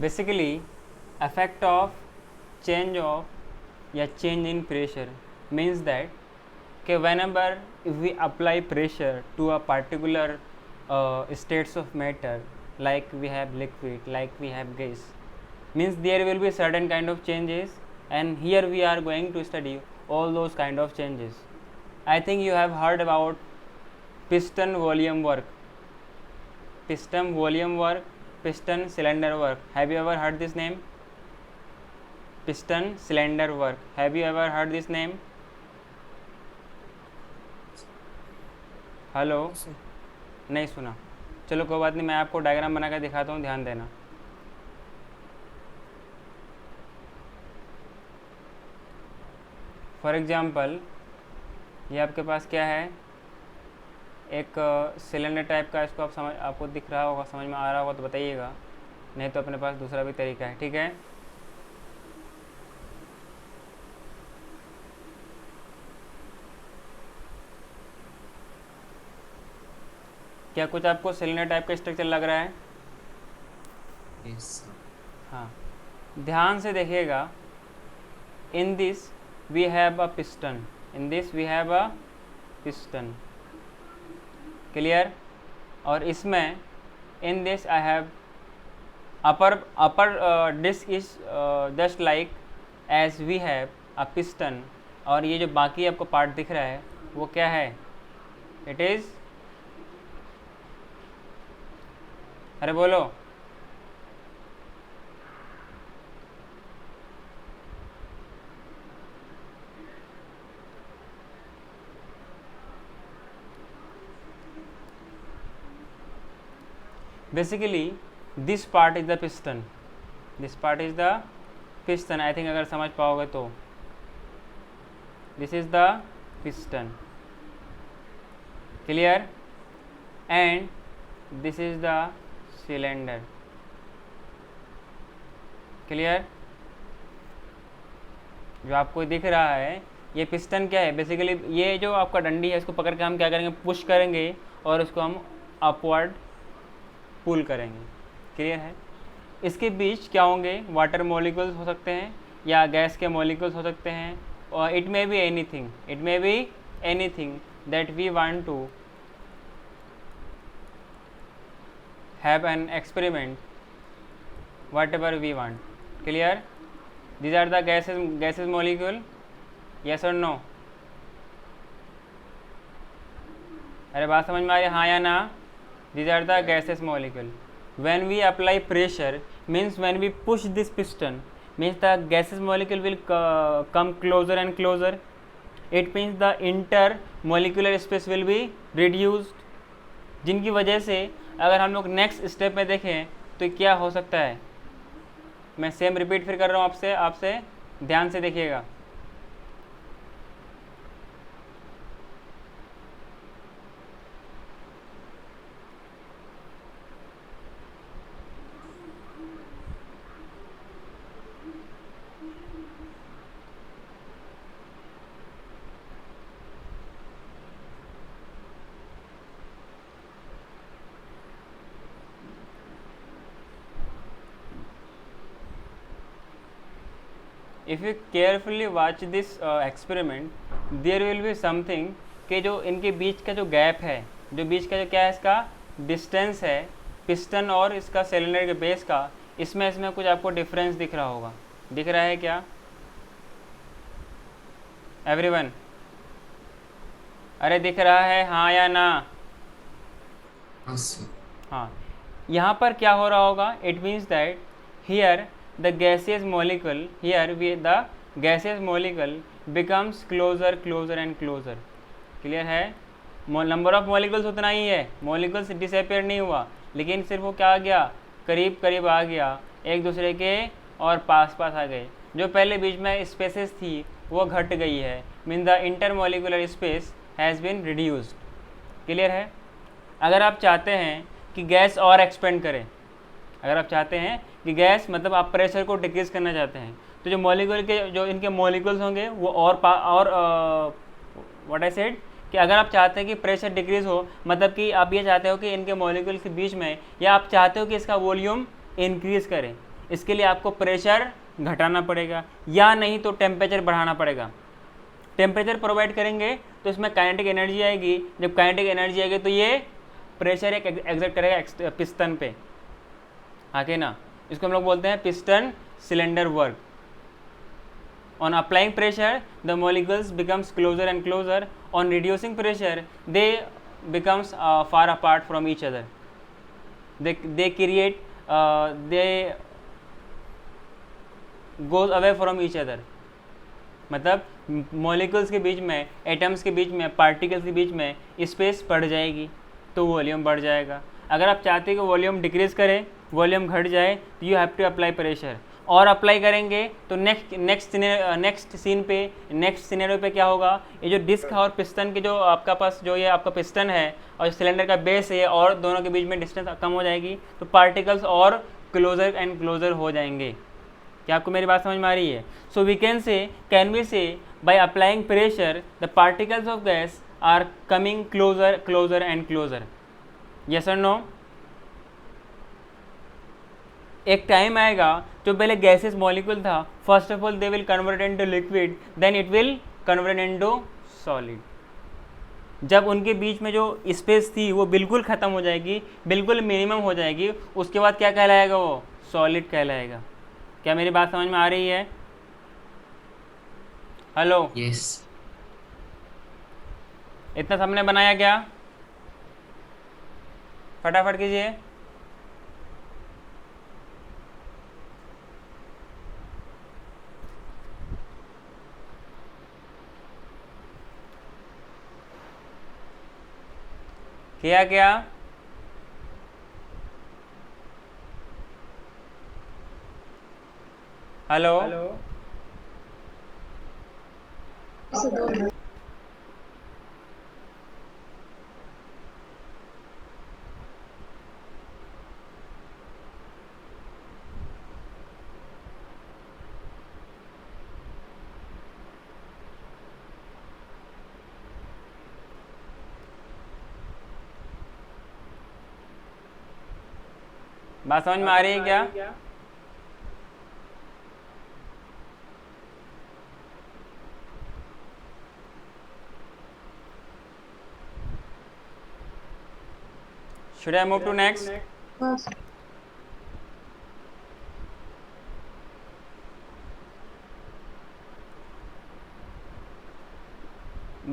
basically effect of change of या change in pressure means that कि whenever if we apply pressure to a particular states of matter, like we have liquid, like we have gas, means there will be certain kind of changes, and here we are going to study all those kind of changes. I think you have heard about piston volume work, piston cylinder work. Have you ever heard this name? Piston cylinder work, have you ever heard this name? Hello, नहीं सुना? चलो कोई बात नहीं, मैं आपको diagram बना कर दिखाता हूँ, ध्यान देना. फॉर एग्जाम्पल ये आपके पास क्या है, एक सिलेंडर टाइप का. इसको आप आपको दिख रहा होगा, समझ में आ रहा होगा तो बताइएगा, नहीं तो अपने पास दूसरा भी तरीका है. ठीक है, क्या कुछ आपको सिलेंडर टाइप का स्ट्रक्चर लग रहा है? Yes. हाँ, ध्यान से देखिएगा. In this we have a piston, in this we have a piston. Clear? और इसमें in this I have upper disc is just like as we have a piston. और ये जो बाकी आपको पार्ट दिख रहा है वो क्या है? इट इज़, अरे बोलो, basically this part is the piston, this part is the piston. I think अगर समझ पाओगे तो this is the piston. Clear? And this is the cylinder. Clear? जो आपको दिख रहा है ये पिस्टन क्या है? बेसिकली ये जो आपका डंडी है इसको पकड़ के हम क्या करेंगे, पुश करेंगे और उसको हम अपवर्ड पुल करेंगे. क्लियर है? इसके बीच क्या होंगे? वाटर मॉलिक्यूल्स हो सकते हैं या गैस के मॉलिक्यूल्स हो सकते हैं, और it may be anything, it may be anything that we want to have an experiment, whatever we want. Clear? These are the gases molecule. Yes or no? अरे बात समझ में आ रही है, हाँ या ना? These are the gases molecule. When we apply pressure, means when we push this piston, means the gases molecule will come closer and closer. It means the intermolecular space will be reduced, जिनकी वजह से अगर हम लोग next step में देखें तो क्या हो सकता है. मैं सेम रिपीट फिर कर रहा हूँ आपसे ध्यान से देखिएगा. If you carefully watch this experiment, there will be something कि जो इनके बीच का जो गैप है, जो बीच का जो क्या है, इसका डिस्टेंस है पिस्टन और इसका सिलेंडर के बेस का, इसमें कुछ आपको डिफरेंस दिख रहा होगा. दिख रहा है क्या एवरीवन? अरे दिख रहा है हाँ या ना? हाँ, यहाँ पर क्या हो रहा होगा? It means that here the gaseous molecule, here the gaseous molecule becomes closer and closer. Clear है? नंबर ऑफ मॉलिक्यूल्स उतना ही है, मॉलिक्यूल्स डिसअपेयर नहीं हुआ, लेकिन सिर्फ वो क्या आ गया, करीब आ गया एक दूसरे के और पास आ गए. जो पहले बीच में स्पेसेस थी वो घट गई है, mean the intermolecular space has been reduced. Clear है? अगर आप चाहते हैं कि गैस और एक्सपेंड करे, अगर आप चाहते हैं कि गैस मतलब आप प्रेशर को डिक्रीज़ करना चाहते हैं, तो जो मॉलिक्यूल के जो इनके मॉलिक्यूल्स होंगे वो और व्हाट आई सेड कि अगर आप चाहते हैं कि प्रेशर डिक्रीज़ हो, मतलब कि आप ये चाहते हो कि इनके मॉलिक्यूल के बीच में, या आप चाहते हो कि इसका वॉल्यूम इंक्रीज़ करें, इसके लिए आपको प्रेशर घटाना पड़ेगा या नहीं तो टेम्परेचर बढ़ाना पड़ेगा। टेम्परेचर प्रोवाइड करेंगे तो इसमें काइनेटिक एनर्जी आएगी, जब काइनेटिक एनर्जी आएगी तो ये प्रेशर एक एग्जर्ट करेगा पिस्टन पे आके ना, इसको हम लोग बोलते हैं piston cylinder work. On applying pressure, the molecules becomes closer and closer. On reducing pressure, they becomes far apart from each other. They create they goes away from each other. मतलब molecules के बीच में, atoms के बीच में, particles के बीच में space बढ़ जाएगी तो वॉल्यूम बढ़ जाएगा। अगर आप चाहते हैं कि वॉल्यूम डिक्रीज करे, वॉल्यूम घट जाए, तो you have to apply pressure. और अप्लाई करेंगे तो नेक्स्ट सिनेरियो पे क्या होगा, ये जो डिस्क है और पिस्टन के जो आपका पास जो ये आपका पिस्टन है और सिलेंडर का बेस है और दोनों के बीच में डिस्टेंस कम हो जाएगी तो पार्टिकल्स और क्लोजर एंड क्लोजर हो जाएंगे। क्या आपको मेरी बात समझ में आ रही है? So we can we say by applying pressure the particles of gas are coming closer and closer. Yes और नो? एक टाइम आएगा जो पहले गैसेस मॉलिक्यूल था, first of all they will convert into liquid, then it will convert into solid. जब उनके बीच में जो स्पेस थी वो बिल्कुल ख़त्म हो जाएगी, बिल्कुल मिनिमम हो जाएगी, उसके बाद क्या कहलाएगा? वो सॉलिड कहलाएगा। क्या मेरी बात समझ में आ रही है? हेलो? Yes. इतना सबने बनाया क्या? फटाफट कीजिए। किया क्या? हेलो? बात समझ में आ रही है क्या? Should I move to next?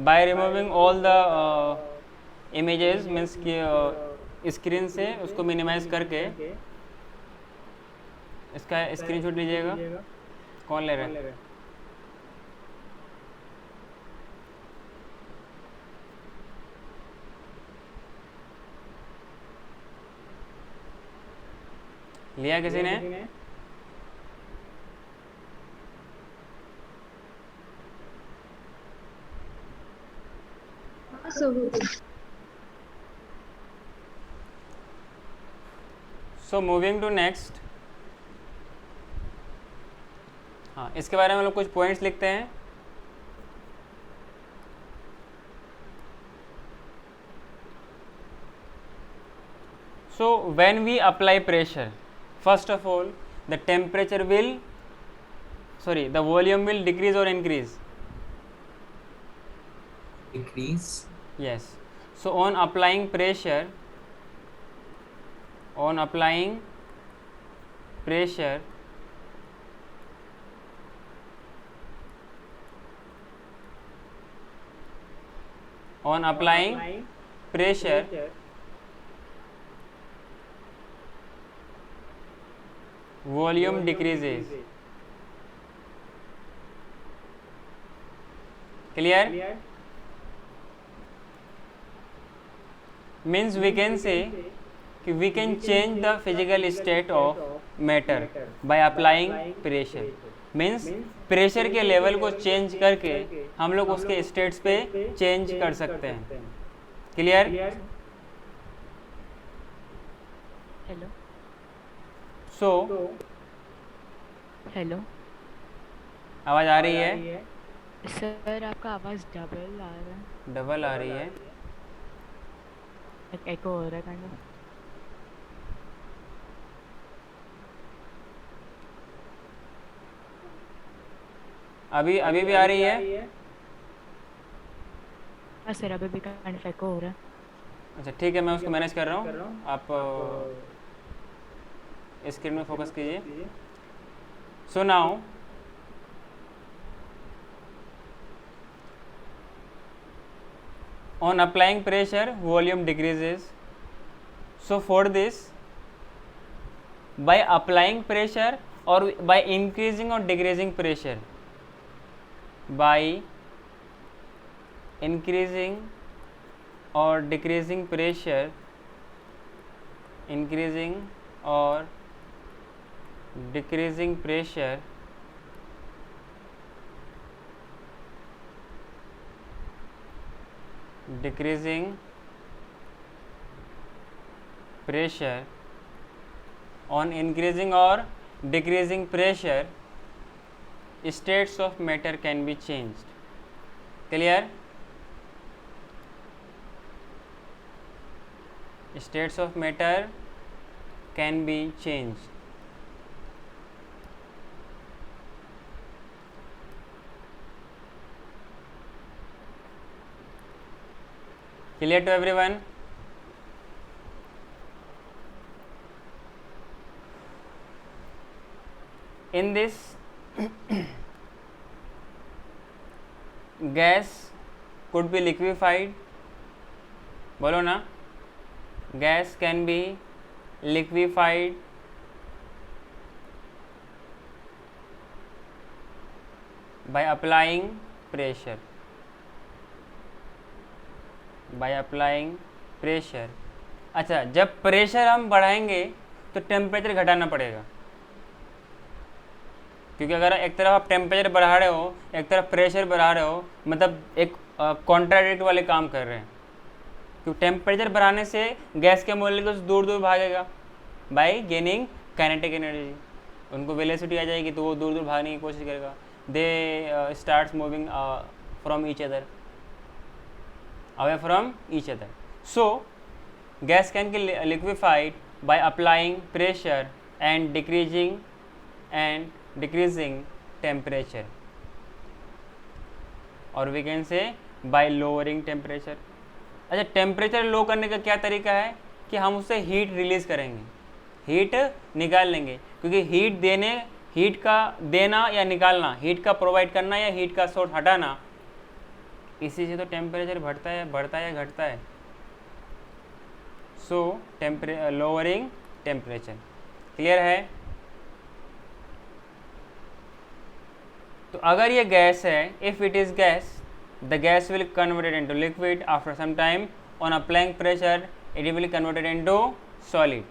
By removing all the images means कि स्क्रीन से उसको मिनिमाइज करके इसका स्क्रीनशॉट लीजिएगा। कौन ले रहा है? लिया किसी ने? So moving to next. हाँ, इसके बारे में हम लोग कुछ पॉइंट्स लिखते हैं। So when we apply pressure, first of all the temperature will the volume will decrease or increase? Decrease. Yes. So on applying pressure on applying pressure volume decreases. Clear? Means we can say कि we can change the physical state of matter by applying pressure. Means pressure के level को change करके हम लोग उसके states पे change कर सकते हैं। क्लियर? हेलो सो हेलो आवाज़ आ रही है? सर आपका आवाज़ डबल आ रहा है। डबल आ रही है? एको हो रहा है काइंड ऑफ। अभी अभी भी आ रही है? हाँ सर, अभी भी काइंड ऑफ एको हो रहा है। अच्छा ठीक है, मैं उसको मैनेज कर रहा हूँ, आप स्क्रीन में फोकस कीजिए। So now on applying pressure volume decreases. So for this, by applying pressure or by increasing or decreasing pressure, by increasing or decreasing pressure, increasing or decreasing pressure, decreasing pressure, on increasing or decreasing pressure, states of matter can be changed. Clear? States of matter can be changed. Clear to everyone? In this gas could be liquefied. बोलो ना, gas can be liquefied by applying pressure. By applying pressure. अच्छा, जब pressure हम बढ़ाएंगे तो temperature घटाना पड़ेगा, क्योंकि अगर एक तरफ आप टेम्परेचर बढ़ा रहे हो, एक तरफ प्रेशर बढ़ा रहे हो, मतलब एक कॉन्ट्राडिक्ट वाले काम कर रहे हैं। क्योंकि टेम्परेचर बढ़ाने से गैस के मॉलिक्यूल्स दूर दूर भागेगा बाय गेनिंग काइनेटिक एनर्जी, उनको वेलोसिटी आ जाएगी तो वो दूर दूर भागने की कोशिश करेगा। They starts moving from each other, away from each other. So gas can be liquefied by applying pressure and decreasing temperature, or we can say by lowering temperature. अच्छा, टेम्परेचर लो करने का क्या तरीका है कि हम उससे हीट रिलीज करेंगे, हीट निकाल लेंगे, क्योंकि हीट का देना या निकालना, हीट का प्रोवाइड करना या हीट का सोर्स हटाना, इसी से तो टेम्परेचर बढ़ता है या घटता है। सो लोअरिंग टेम्परेचर। क्लियर है? तो अगर ये गैस है, if it is gas, the gas will converted into liquid after some time, on applying pressure it will converted into solid,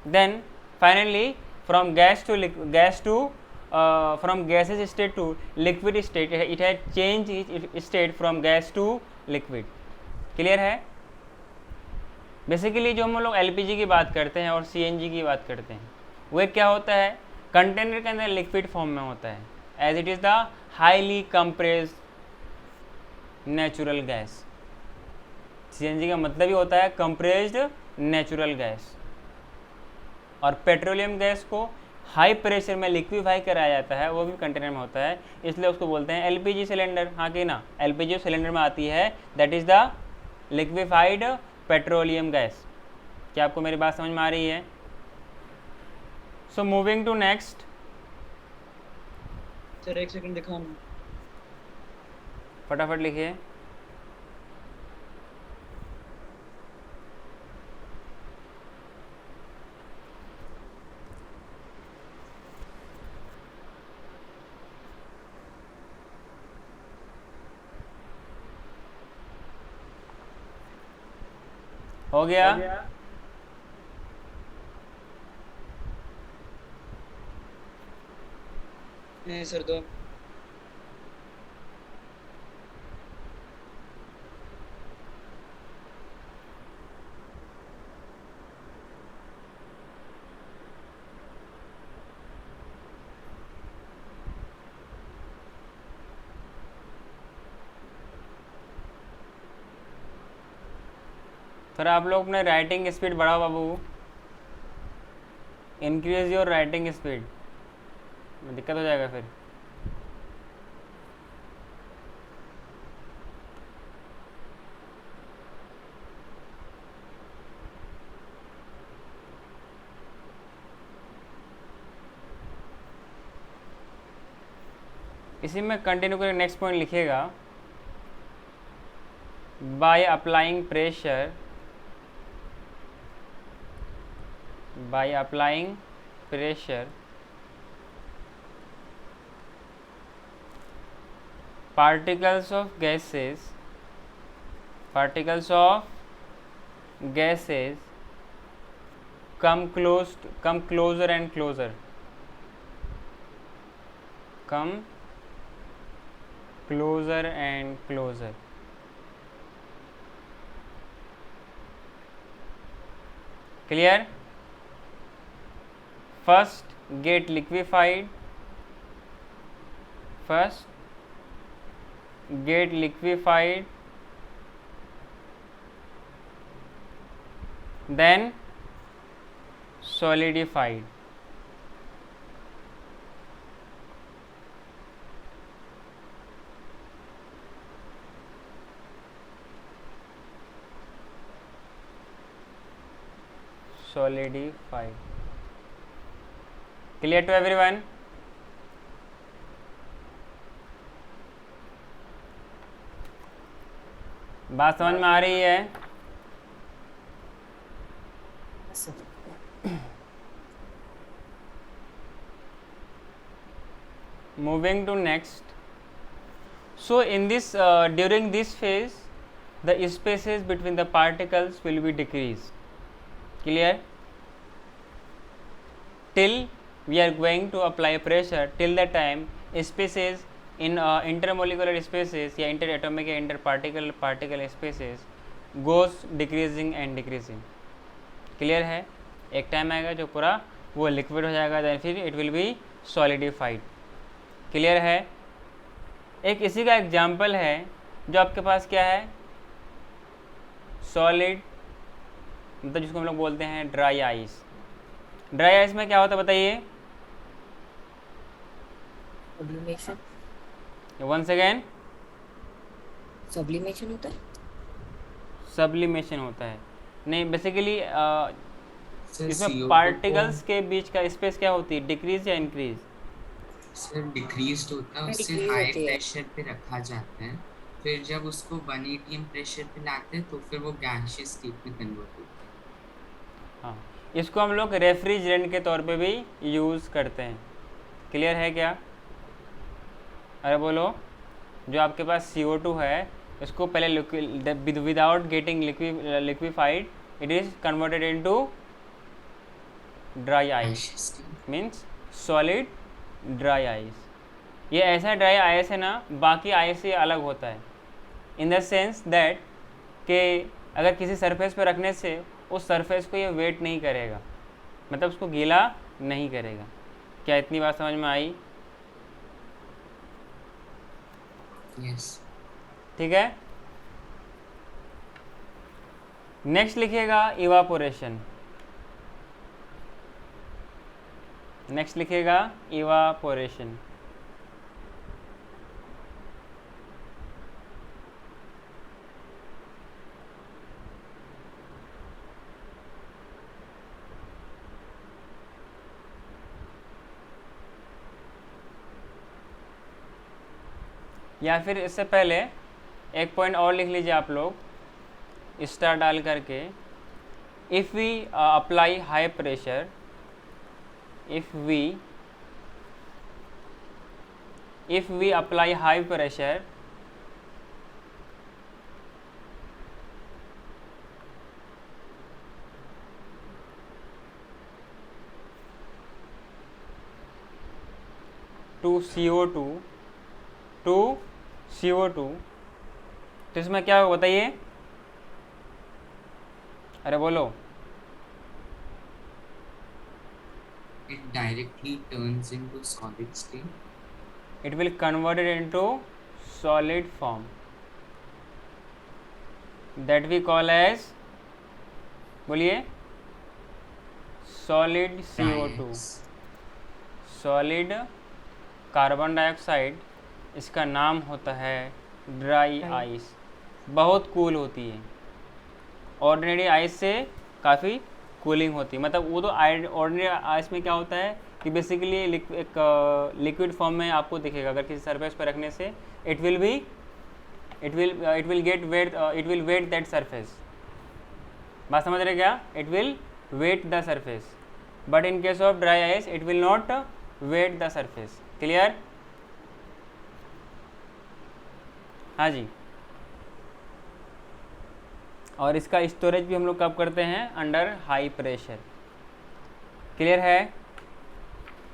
then finally from gaseous state to liquid state, it had changed its state from gas to liquid. Clear है? Basically जो हम लोग LPG की बात करते हैं और CNG की बात करते हैं, वो क्या होता है, कंटेनर के अंदर लिक्विड फॉर्म में होता है, as it is the highly compressed natural gas. CNG का मतलब ही होता है कंप्रेस्ड नेचुरल गैस, और पेट्रोलियम गैस को हाई प्रेशर में लिक्विफाई कराया जाता है, वो भी कंटेनर में होता है, इसलिए उसको बोलते हैं एलपीजी सिलेंडर। हाँ कि ना, एलपीजी सिलेंडर में आती है, that is the liquefied petroleum gas. क्या आपको मेरी बात समझ में आ रही है? So moving to next. Sir एक सेकंड दिखाओ ना। फटाफट लिखिए। हो गया? नहीं सर, दो। थोड़ा आप लोग अपने राइटिंग स्पीड बढ़ाओ बाबू, इंक्रीज योर राइटिंग स्पीड, दिक्कत हो जाएगा फिर। इसी में कंटिन्यू करके नेक्स्ट पॉइंट लिखिएगा, bye applying pressure, bye applying pressure particles of gases come closer and closer, come closer and closer. Clear? First get liquefied, first get liquefied, then solidified. Solidified. Clear to everyone? बात समझ में आ रही है? Moving to next. So in this during this phase, the spaces between the particles will be decreased. Clear? Till we are going to apply pressure, till the time spaces in intermolecular spaces या interatomic या interparticle spaces goes decreasing and decreasing. Clear है? एक time आएगा जो पूरा वो liquid हो जाएगा, then फिर it will be solidified. Clear है? एक इसी का एग्जाम्पल है जो आपके पास क्या है, सॉलिड, मतलब जिसको हम लोग बोलते हैं ड्राई आइस. ड्राई आइस में क्या होता है बताइए? वंस अगेन, सब्लिमेशन होता है. सब्लिमेशन होता है. नहीं, बेसिकली सर इसमें CO2 पार्टिकल्स के बीच का स्पेस क्या होती है, डिक्रीज या इंक्रीज? सर डिक्रीज होता है, उससे Decrease हाई होती है. प्रेशर पे रखा जाता है, फिर जब उसको 1 atm प्रेशर पे लाते हैं तो फिर वो गैसियस स्टेट में कन्वर्ट होता है. हाँ, इसको हम लोग रेफ्रिजरेंट के तौर पे भी यूज़ करते हैं. क्लियर है क्या? अरे बोलो. जो आपके पास CO2 है, इसको पहले without getting liquefied it is converted into dry ice, gaseous state. Means solid dry ice. ये ऐसा ड्राई आइस है ना, बाकी आइस से अलग होता है, इन द सेंस दैट कि अगर किसी सरफेस पर रखने से उस सरफेस को ये वेट नहीं करेगा, मतलब उसको गीला नहीं करेगा. क्या इतनी बात समझ में आई? यस. ठीक है. नेक्स्ट लिखिएगा इवापोरेशन. नेक्स्ट लिखिएगा इवापोरेशन. या फिर इससे पहले एक पॉइंट और लिख लीजिए आप लोग, स्टार डाल करके. If we apply high pressure, if we apply high pressure to CO2 तो इसमें क्या होगा बताइए? अरे बोलो. It directly turns into solid state. It will convert it into solid form that we call as, बोलिए, solid CO2, Dries. Solid carbon dioxide. इसका नाम होता है ड्राई आइस. बहुत कूल होती है, ऑर्डिनरी आइस से काफ़ी कूलिंग होती है. मतलब वो तो ऑर्डिनरी आइस में क्या होता है, कि बेसिकली एक लिक्विड फॉर्म में आपको दिखेगा अगर किसी सरफेस पर रखने से it will wet that surface. बात समझ रहे क्या? It will wet the surface, but in case of dry ice it will not wet the surface. Clear? हाँ जी। और इसका स्टोरेज भी हम लोग कब करते हैं? Under high pressure. क्लियर है?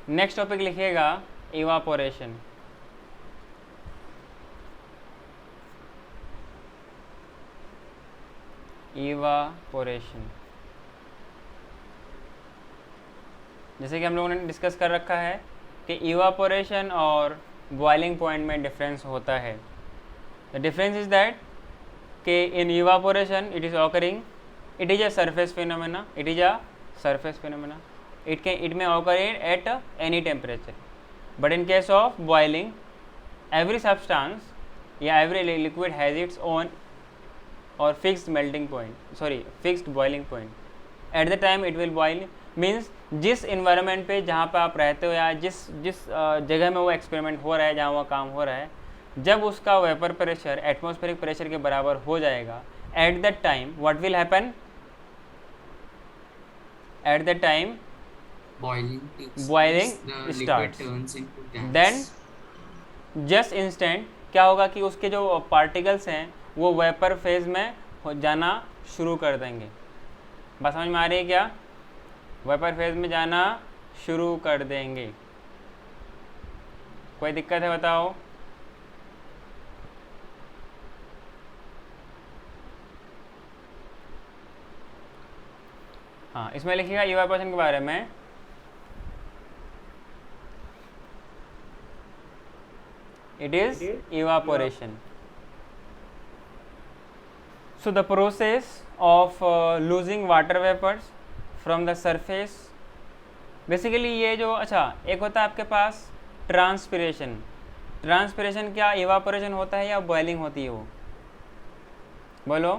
नेक्स्ट टॉपिक लिखिएगा इवापोरेशन। इवापोरेशन जैसे कि हम लोगों ने डिस्कस कर रखा है कि इवापोरेशन और बॉइलिंग पॉइंट में डिफरेंस होता है। द डिफरेंस इज दैट कि in evaporation it is occurring, it is a surface phenomena, it may occur at any temperature, but in case of boiling every substance every liquid has its own or fixed boiling point at the time it will boil। means जिस environment पे जहाँ पे आप रहते हो या जिस जगह में वो एक्सपेरिमेंट हो रहा है, जहाँ वो काम हो रहा है, जब उसका वेपर प्रेशर एटमॉस्फेरिक प्रेशर के बराबर हो जाएगा, at that time what will happen? At that time boiling starts, then just instant क्या होगा कि उसके जो पार्टिकल्स हैं वो वेपर फेज में जाना शुरू कर देंगे। बात समझ में आ रही है क्या? वेपर फेज में जाना शुरू कर देंगे। कोई दिक्कत है बताओ? हाँ, इसमें लिखिएगा इवापोरेशन के बारे में। It is evaporation. So the process of losing water vapors from the surface, basically ये जो एक होता है आपके पास ट्रांसपिरेशन। ट्रांसपिरेशन क्या इवापोरेशन होता है या बॉइलिंग होती है? वो बोलो।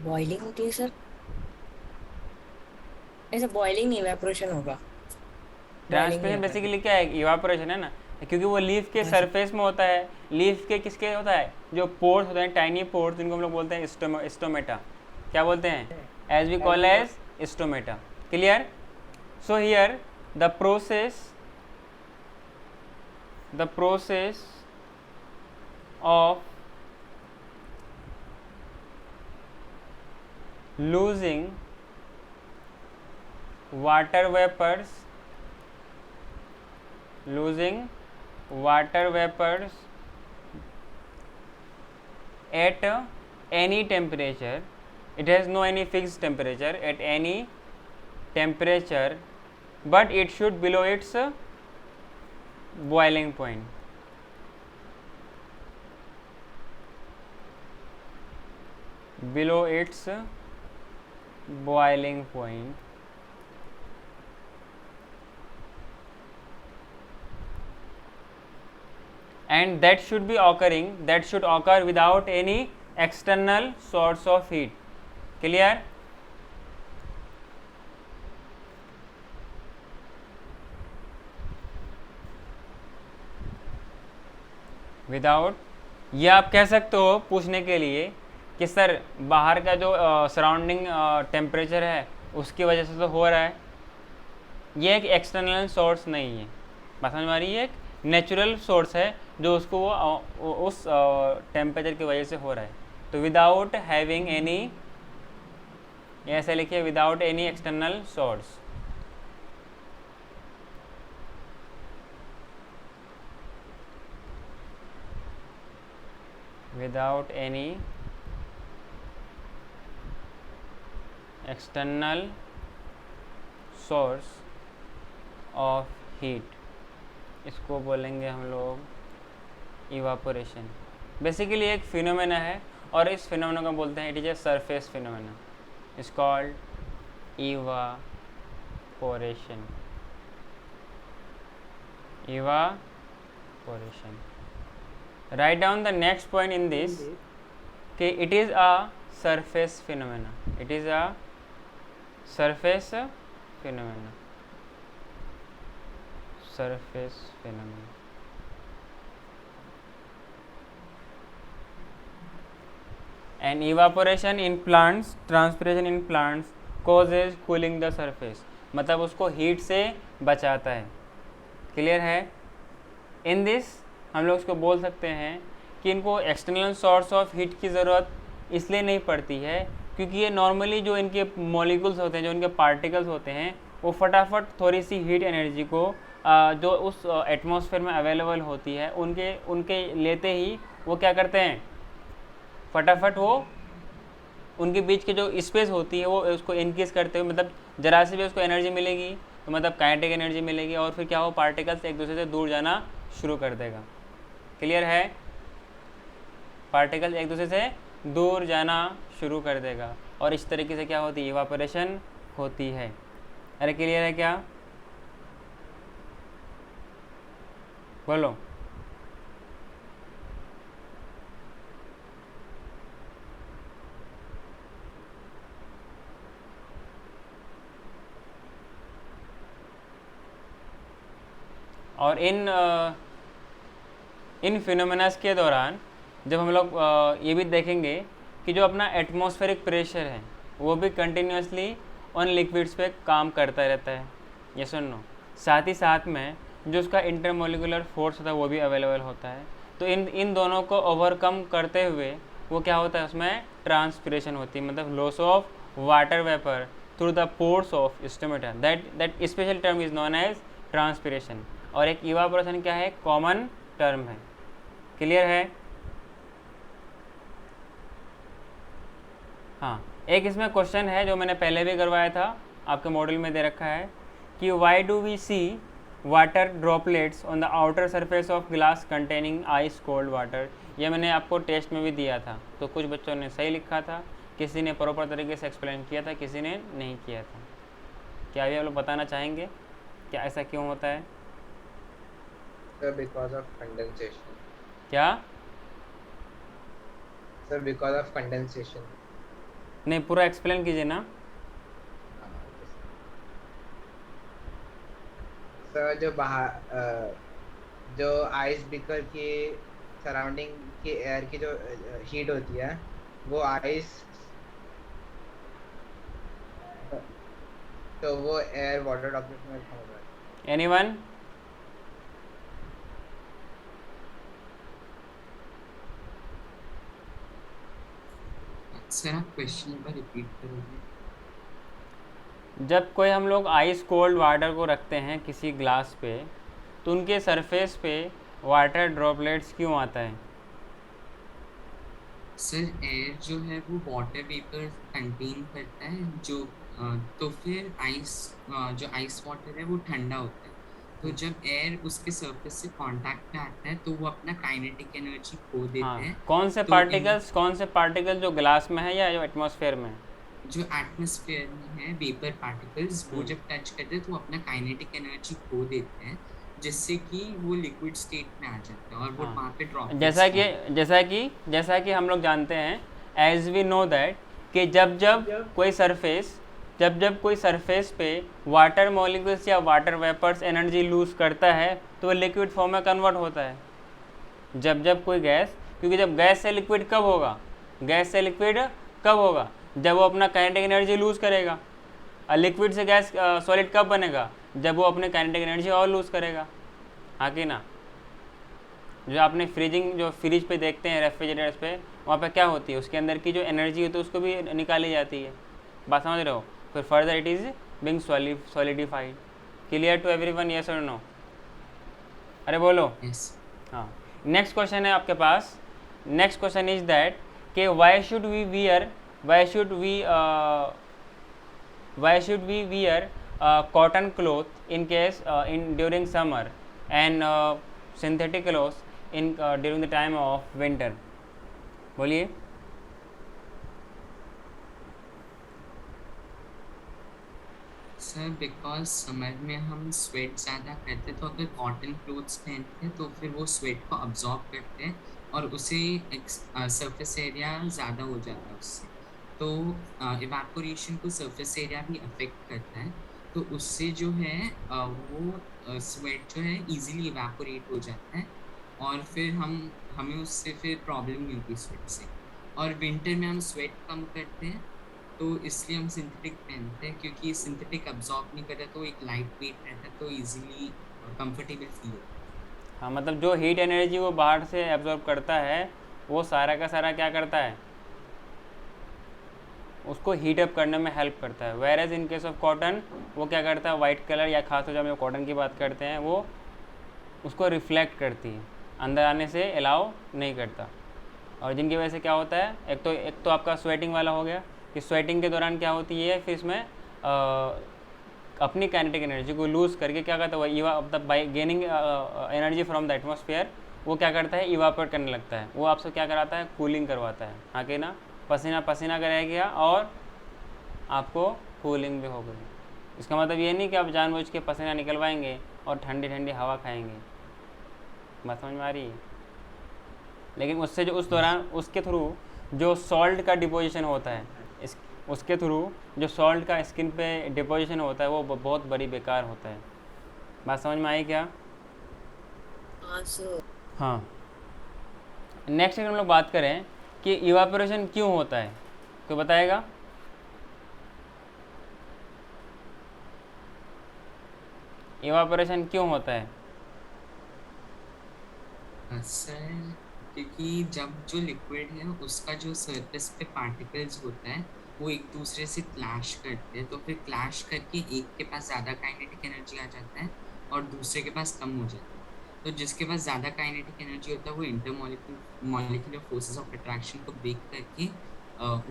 बॉइलिंग होती है सर। ऐसा बॉइलिंग नहीं, इवेपोरेशन होगा। ट्रांसपिरेशन बेसिकली क्या है? इवापोरेशन है ना, क्योंकि वो लीफ के सरफेस में होता है। लीफ के किसके होता है? जो पोर्स होते हैं, टाइनी पोर्स, जिनको हम लोग बोलते हैं स्टोमेटा। क्या बोलते हैं? As we call as stomata. Clear? So here the process of losing water vapors at any temperature, it has no any fixed temperature, at any temperature, but it should below its boiling point. Below its boiling point, and that should occur without any external source of heat. Clear? Without, ये आप कह सकते हो पूछने के लिए कि sir बाहर का जो सराउंडिंग टेम्परेचर है उसकी वजह से तो हो रहा है, ये एक एक्सटर्नल सोर्स नहीं है। बात समझ में आ रही है? एक नेचुरल सोर्स है जो उसको वो उस टेम्परेचर की वजह से हो रहा है। तो विदाउट हैविंग एनी, ऐसे लिखिए, without any external source. without any external source of heat, इसको बोलेंगे हम लोग इवापोरेशन। बेसिकली एक फिनोमेना है और इस फिनोमेना को बोलते हैं, it is a surface phenomena, is called evaporation. Evaporation. Write down the next point in this कि it is a surface phenomena. It is a surface phenomena. surface phenomena. And evaporation in plants, transpiration in plants causes cooling the surface. मतलब उसको heat से बचाता है. Clear है? In this हम लोग इसको बोल सकते हैं कि इनको एक्सटर्नल सोर्स ऑफ हीट की ज़रूरत इसलिए नहीं पड़ती है क्योंकि ये नॉर्मली जो इनके मॉलिक्यूल्स होते हैं, जो इनके पार्टिकल्स होते हैं, वो फटाफट थोड़ी सी हीट एनर्जी को जो उस एटमॉस्फेयर में अवेलेबल होती है उनके लेते ही वो क्या करते हैं, फटाफट वो उनके बीच के जो स्पेस होती है वो उसको इनक्रीज करते हुए, मतलब जरा से भी उसको एनर्जी मिलेगी तो मतलब काइनेटिक एनर्जी मिलेगी और फिर क्या हो, पार्टिकल्स एक दूसरे से दूर जाना शुरू कर देगा. क्लियर है? पार्टिकल्स एक दूसरे से दूर जाना शुरू कर देगा और इस तरीके से क्या होती है, इवापोरेशन होती है. अरे क्लियर है क्या? बोलो. और इन फिनोमेनास के दौरान जब हम लोग ये भी देखेंगे कि जो अपना एटमॉस्फेरिक प्रेशर है वो भी कंटिन्यूसली ऑन लिक्विड्स पे काम करता रहता है. ये सुनो, साथ ही साथ में जो उसका इंटरमोलिकुलर फोर्स होता है वो भी अवेलेबल होता है. तो इन दोनों को ओवरकम करते हुए वो क्या होता है, उसमें ट्रांसपिरेशन होती है, मतलब loss of water vapour through the pores of stomata. That special term is known as transpiration. और एक इवापोरेशन क्या है, कॉमन टर्म है. क्लियर है? हाँ, एक इसमें क्वेश्चन है जो मैंने पहले भी करवाया था, आपके मॉडल में दे रखा है कि why do we see water droplets on the outer surface of glass containing ice cold water. ये मैंने आपको टेस्ट में भी दिया था. तो कुछ बच्चों ने सही लिखा था, किसी ने प्रॉपर तरीके से एक्सप्लेन किया था, किसी ने नहीं किया था. क्या अभी आप लोग बताना चाहेंगे क्या ऐसा क्यों होता है? Sir, because of condensation. क्या? Sir, because of condensation. नहीं, पूरा एक्सप्लेन कीजिए ना. सर जो आइस बीकर के सराउंडिंग की एयर की जो हीट होती है वो आइस, तो वो एयर वाटर ड्रॉपलेट में कम हो रहा है. एनीवन? सर आप क्वेश्चन पर रिपीट करोगे? जब कोई हम लोग आइस कोल्ड वाटर को रखते हैं किसी ग्लास पे तो उनके सरफेस पे वाटर ड्रॉपलेट्स क्यों आता है? सर एयर जो है वो वाटर वेपर कंटेन करता है जो तो फिर जो आइस वाटर है वो ठंडा होता है. तो जब एयर उसके सरफेस से कांटेक्ट में आता है तो वो अपना काइनेटिक एनर्जी खो देते हाँ, हैं. कौन से पार्टिकल्स जो ग्लास में है या जो एटमॉस्फेयर में? जो एटमॉस्फेयर में है वेपर पार्टिकल्स वो जब टच करते हैं तो वो अपना काइनेटिक एनर्जी खो देते हैं जिससे कि वो लिक्विड स्टेट में आ जाता है और वो वहाँ पे ड्रॉप. जैसा कि हम लोग जानते हैं, एज वी नो दैट कि जब कोई सरफेस पे वाटर मॉलिक्यूल्स या वाटर वेपर्स एनर्जी लूज करता है तो वो लिक्विड फॉर्म में कन्वर्ट होता है. जब कोई गैस, क्योंकि जब गैस से लिक्विड कब होगा, जब वो अपना काइनेटिक एनर्जी लूज़ करेगा. और लिक्विड से गैस सॉलिड कब बनेगा, जब वो अपने काइनेटिक एनर्जी और लूज़ करेगा. हाँ कि ना? जो आपने फ्रिज पे देखते हैं, रेफ्रिजरेटर्स पे, वहाँ पे क्या होती है, उसके अंदर की जो एनर्जी होती है उसको भी निकाली जाती है. बात समझ रहे हो? फिर further it is being solidified. Clear to everyone? Yes और नो? अरे बोलो. Yes. हाँ, नेक्स्ट क्वेश्चन है आपके पास. नेक्स्ट क्वेश्चन इज दैट कि why should we wear cotton cloth in case during summer and synthetic clothes during the time of winter? बोलिए. सर बिकॉज समर में हम स्वेट ज़्यादा करते हैं तो अगर कॉटन क्लोथ्स पहनते हैं तो फिर वो स्वेट को अब्जॉर्ब करते हैं और उसे सरफेस एरिया ज़्यादा हो जाता है उससे. तो इवापोरेशन को सरफेस एरिया भी अफेक्ट करता है. तो उससे जो है वो स्वेट जो है इजीली इवेपोरेट हो जाता है, और फिर हमें उससे फिर प्रॉब्लम नहीं होती स्वेट से। और विंटर में हम स्वेट कम करते हैं, तो इसलिए हम सिंथेटिक पहनते हैं, क्योंकि सिंथेटिक अब्जॉर्ब नहीं करता, तो एक लाइट वेट रहता है, तो इजीली कंफर्टेबल फील होता है। हाँ, मतलब जो हीट एनर्जी वो बाहर से एब्जॉर्ब करता है वो सारा का सारा क्या करता है, उसको हीट अप करने में हेल्प करता है। Whereas in case of cotton वो क्या करता है, वाइट कलर या खास तौर जब हम कॉटन की बात करते हैं वो उसको रिफ्लेक्ट करती है, अंदर आने से अलाउ नहीं करता। और जिनकी वजह से क्या होता है, एक तो आपका स्वेटिंग वाला हो गया कि स्वेटिंग के दौरान क्या होती है, फिर इसमें अपनी काइनेटिक एनर्जी को लूज़ करके क्या करता है, वो by gaining energy from the atmosphere वो क्या करता है, इवापोरेट करने लगता है। वो आपसे क्या कराता है, कूलिंग करवाता है। हाँ कि ना, पसीना पसीना का रह गया और आपको कूलिंग भी हो गई। इसका मतलब ये नहीं कि आप जानबूझ के पसीना निकलवाएंगे और ठंडी ठंडी हवा खाएंगे। बात समझ में आ रही है? लेकिन उससे जो उस दौरान उसके थ्रू जो सॉल्ट का डिपोजिशन होता है, उसके थ्रू जो सॉल्ट का स्किन पे डिपोजिशन होता है वो बहुत बड़ी बेकार होता है। बात समझ में आई क्या? हाँ सर। हाँ, नेक्स्ट अगर हम लोग बात करें कि इवापोरेशन क्यों होता है, कोई बताएगा? इवापोरेशन क्यों होता है? सर, क्योंकि जब जो लिक्विड है उसका जो सरफेस पे पार्टिकल्स होता है वो एक दूसरे से क्लैश करते हैं, तो फिर क्लैश करके एक के पास ज़्यादा काइनेटिक एनर्जी आ जाता है और दूसरे के पास कम हो जाता है। तो जिसके पास ज़्यादा काइनेटिक एनर्जी होता है वो इंटरमॉलिक्यूलर फोर्सेस ऑफ अट्रैक्शन को ब्रेक करके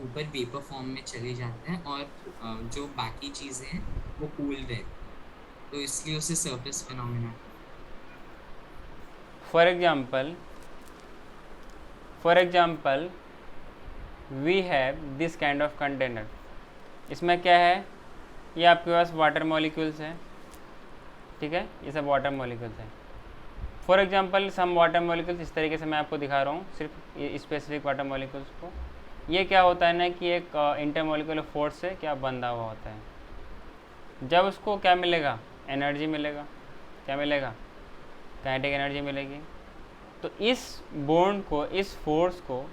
ऊपर वेपर फॉर्म में चले जाते हैं, और जो बाकी चीज़ें हैं वो कूल रहती हैं, तो इसलिए उसे surface phenomena. For example we have this kind of container. इसमें क्या है, ये आपके पास वाटर मॉलिक्यूल्स हैं, ठीक है, ये सब वाटर मॉलिक्यूल्स हैं। For example some water molecules, इस तरीके से मैं आपको दिखा रहा हूँ सिर्फ ये स्पेसिफिक वाटर मॉलिक्यूल्स को। ये क्या होता है ना कि एक इंटरमॉलिक्यूलर फोर्स से क्या बंधा हुआ होता है। जब उसको क्या मिलेगा, एनर्जी मिलेगा, क्या मिलेगा, काइनेटिक एनर्जी मिलेगी। तो इस बॉन्ड को, इस फोर्स को,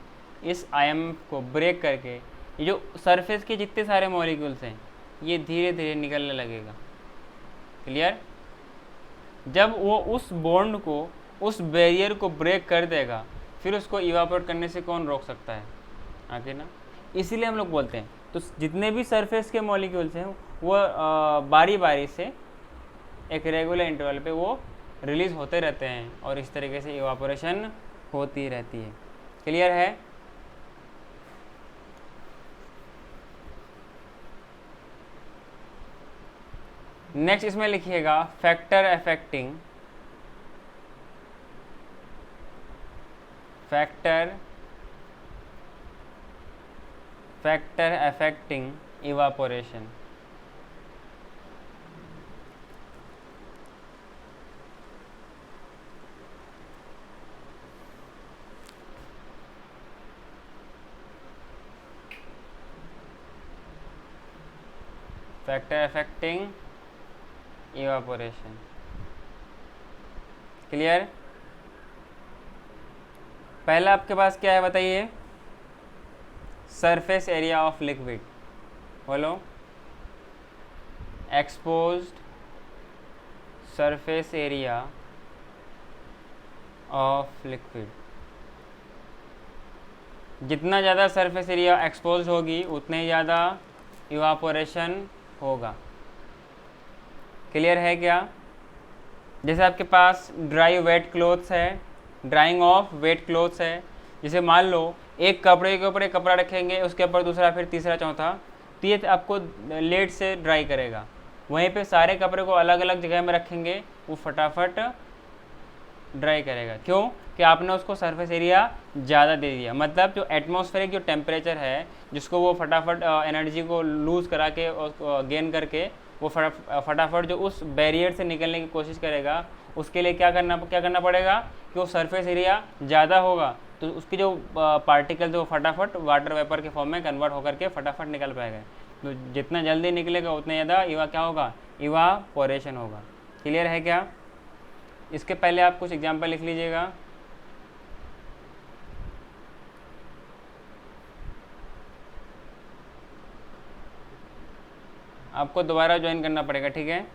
इस आयन को ब्रेक करके ये जो सरफेस के जितने सारे मॉलिक्यूल्स हैं ये धीरे धीरे निकलने लगेगा। क्लियर? जब वो उस बॉन्ड को, उस बैरियर को ब्रेक कर देगा, फिर उसको इवापोरेट करने से कौन रोक सकता है, आगे ना। इसीलिए हम लोग बोलते हैं तो जितने भी सरफेस के मॉलिक्यूल्स हैं वो बारी बारी से एक रेगुलर इंटरवल पे वो रिलीज़ होते रहते हैं और इस तरीके से इवापोरेशन होती रहती है। क्लियर है? नेक्स्ट इसमें लिखिएगा factor affecting evaporation. Factor affecting evaporation. Clear? पहला आपके पास क्या है बताइए, सरफेस एरिया ऑफ लिक्विड। बोलो, exposed surface area of liquid. जितना ज़्यादा सरफेस एरिया एक्सपोज होगी उतने ही ज़्यादा इवापोरेशन होगा। क्लियर है क्या? जैसे आपके पास ड्राई वेट क्लोथ्स है, ड्राइंग ऑफ वेट क्लोथ्स है। जैसे मान लो एक कपड़े के ऊपर एक कपड़ा रखेंगे, उसके ऊपर दूसरा, फिर तीसरा, चौथा, तो ये आपको लेट से ड्राई करेगा। वहीं पे सारे कपड़े को अलग अलग जगह में रखेंगे, वो फटाफट ड्राई करेगा। क्यों? कि आपने उसको सरफेस एरिया ज़्यादा दे दिया। मतलब जो एटमॉस्फेरिक जो टेम्परेचर है जिसको वो फटाफट एनर्जी को लूज़ करा के गेन करके वो फटाफट जो उस बैरियर से निकलने की कोशिश करेगा, उसके लिए क्या करना पड़ेगा कि वो सरफेस एरिया ज़्यादा होगा, तो उसकी जो पार्टिकल जो फटाफट वाटर वेपर के फॉर्म में कन्वर्ट होकर के फटाफट निकल पाएगा। तो जितना जल्दी निकलेगा उतना ज़्यादा इवा क्या होगा, इवापोरेशन होगा। क्लियर है क्या? इसके पहले आप कुछ एग्जांपल लिख लीजिएगा। आपको दोबारा ज्वाइन करना पड़ेगा, ठीक है।